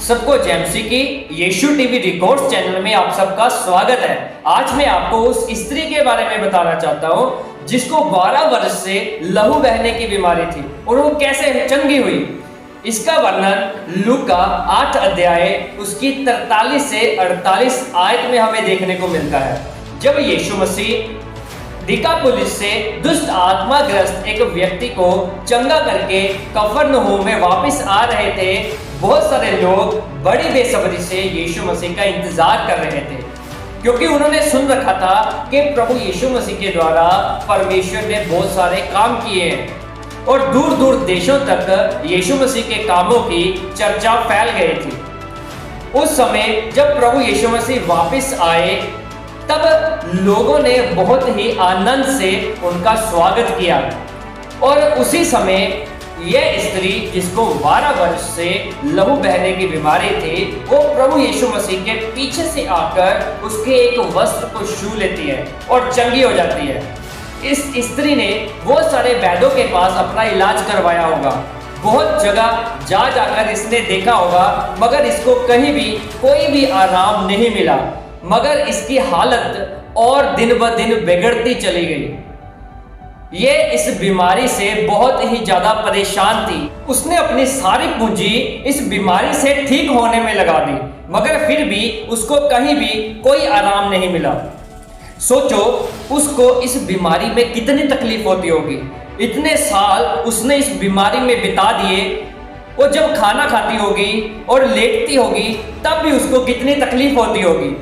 सबको जेएमसी की यीशु TV records channel में आप सबका स्वागत है। आज मैं आपको उस स्त्री के बारे में बताना चाहता हूँ जिसको 12 वर्ष से लहू बहने की बीमारी थी और वो कैसे चंगी हुई। इसका वर्णन लूका 8 अध्याय उसकी 43 से 48 आयत में हमें देखने को मिलता है। जब यीशु मसीह दिकापुलिस से दुष्ट आत्मा ग्रस्त एक व्यक्ति को चंगा करके कफरनहूम में वापस आ रहे थे, बहुत सारे लोग बड़ी बेसब्री से यीशु मसीह का इंतजार कर रहे थे, क्योंकि उन्होंने सुन रखा था कि प्रभु यीशु मसीह के द्वारा परमेश्वर ने बहुत सारे काम किए हैं और दूर दूर देशों तक यीशु मसीह के कामों की चर्चा फैल गई थी। उस समय जब प्रभु यीशु मसीह वापस आए तब लोगों ने बहुत ही आनंद से उनका स्वागत किया और उसी समय यह स्त्री जिसको 12 वर्ष से लहू बहने की बीमारी थी, वो प्रभु यीशु मसीह के पीछे से आकर उसके एक वस्त्र को छू लेती है और चंगी हो जाती है। इस स्त्री ने बहुत सारे वैद्यों के पास अपना इलाज करवाया होगा, बहुत जगह जा जाकर इसने देखा होगा, मगर इसको कहीं भी कोई भी आराम नहीं मिला, मगर इसकी हालत और दिन ब दिन बिगड़ती चली गई। ये इस बीमारी से बहुत ही ज्यादा परेशान थी। उसने अपनी सारी पूंजी इस बीमारी से ठीक होने में लगा दी, मगर फिर भी उसको कहीं भी कोई आराम नहीं मिला। सोचो उसको इस बीमारी में कितनी तकलीफ होती होगी। इतने साल उसने इस बीमारी में बिता दिए, वो जब खाना खाती होगी और लेटती होगी तब भी उसको कितनी तकलीफ होती होगी।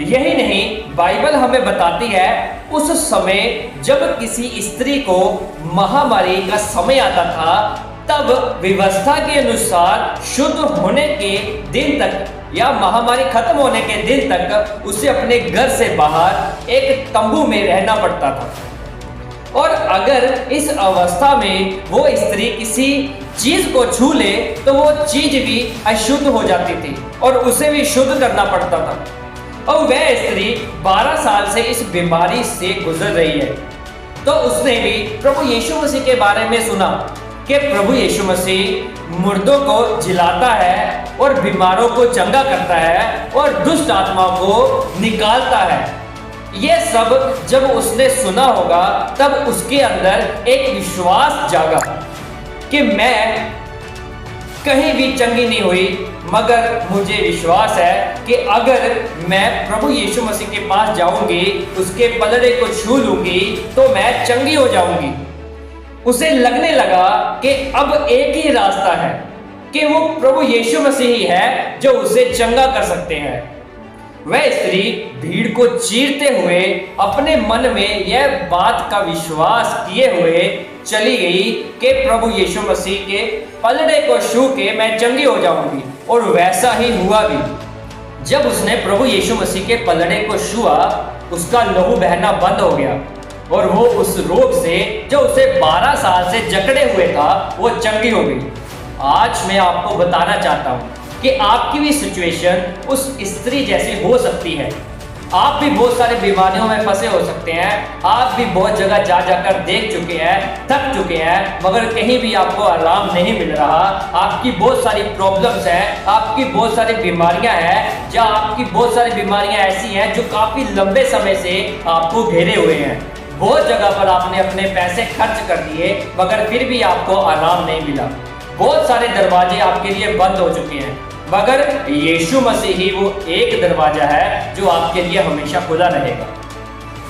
यही नहीं, बाइबल हमें बताती है उस समय जब किसी स्त्री को महामारी का समय आता था, तब व्यवस्था के अनुसार शुद्ध होने के दिन तक या महामारी खत्म होने के दिन तक उसे अपने घर से बाहर एक तंबू में रहना पड़ता था। और अगर इस अवस्था में वो स्त्री किसी चीज को छू ले तो वो चीज भी अशुद्ध हो जाती थी और उसे भी शुद्ध करना पड़ता था। और वह स्त्री 12 साल से इस बीमारी से गुजर रही है। तो उसने भी प्रभु यीशु मसीह के बारे में सुना कि प्रभु यीशु मसीह मुर्दों को जिलाता है और बीमारों को चंगा करता है और दुष्ट आत्माओं को निकालता है। यह सब जब उसने सुना होगा तब उसके अंदर एक विश्वास जागा कि मैं कहीं भी चंगी नहीं हुई, मगर मुझे विश्वास है कि अगर मैं प्रभु यीशु मसीह के पास जाऊंगी, उसके पलड़े को छू लूंगी तो मैं चंगी हो जाऊंगी। उसे लगने लगा कि अब एक ही रास्ता है कि वो प्रभु यीशु मसीह ही है जो उसे चंगा कर सकते हैं। वह स्त्री भीड़ को चीरते हुए अपने मन में यह बात का विश्वास किए हुए चली गई कि प्रभु यीशु मसीह के पलड़े को छू के मैं चंगी हो जाऊंगी, और वैसा ही हुआ भी। जब उसने प्रभु यीशु मसीह के पलड़े को छुआ, उसका लहू बहना बंद हो गया और वो उस रोग से जो उसे 12 साल से जकड़े हुए था वो चंगी हो गई। आज मैं आपको बताना चाहता हूँ कि आपकी भी सिचुएशन उस स्त्री जैसी हो सकती है। आप भी बहुत सारी बीमारियों में फंसे हो सकते हैं। आप भी बहुत जगह जा जाकर देख चुके हैं, थक चुके हैं, मगर कहीं भी आपको आराम नहीं मिल रहा। आपकी बहुत सारी प्रॉब्लम्स हैं, आपकी बहुत सारी बीमारियां हैं, या आपकी बहुत सारी बीमारियां ऐसी हैं जो काफी लंबे समय से आपको घेरे हुए हैं। बहुत जगह पर आपने अपने पैसे खर्च कर दिए, मगर फिर भी आपको आराम नहीं मिला। बहुत सारे दरवाजे आपके लिए बंद हो चुके हैं, मगर यीशु मसीह ही वो एक दरवाजा है जो आपके लिए हमेशा खुला रहेगा।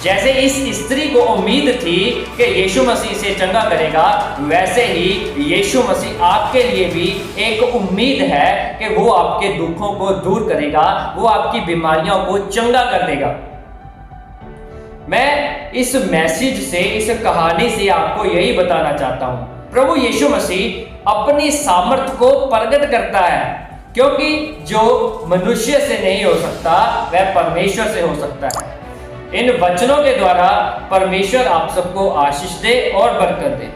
जैसे इस स्त्री को उम्मीद थी कि यीशु मसीह से चंगा करेगा, वैसे ही यीशु मसीह आपके लिए भी एक उम्मीद है कि वो आपके दुखों को दूर करेगा, वो आपकी बीमारियों को चंगा कर देगा। मैं इस मैसेज से, इस कहानी से आपको यही बताना चाहता हूँ, प्रभु यीशु मसीह अपनी सामर्थ को प्रकट करता है, क्योंकि जो मनुष्य से नहीं हो सकता वह परमेश्वर से हो सकता है। इन वचनों के द्वारा परमेश्वर आप सबको आशीष दे और बरकत दे।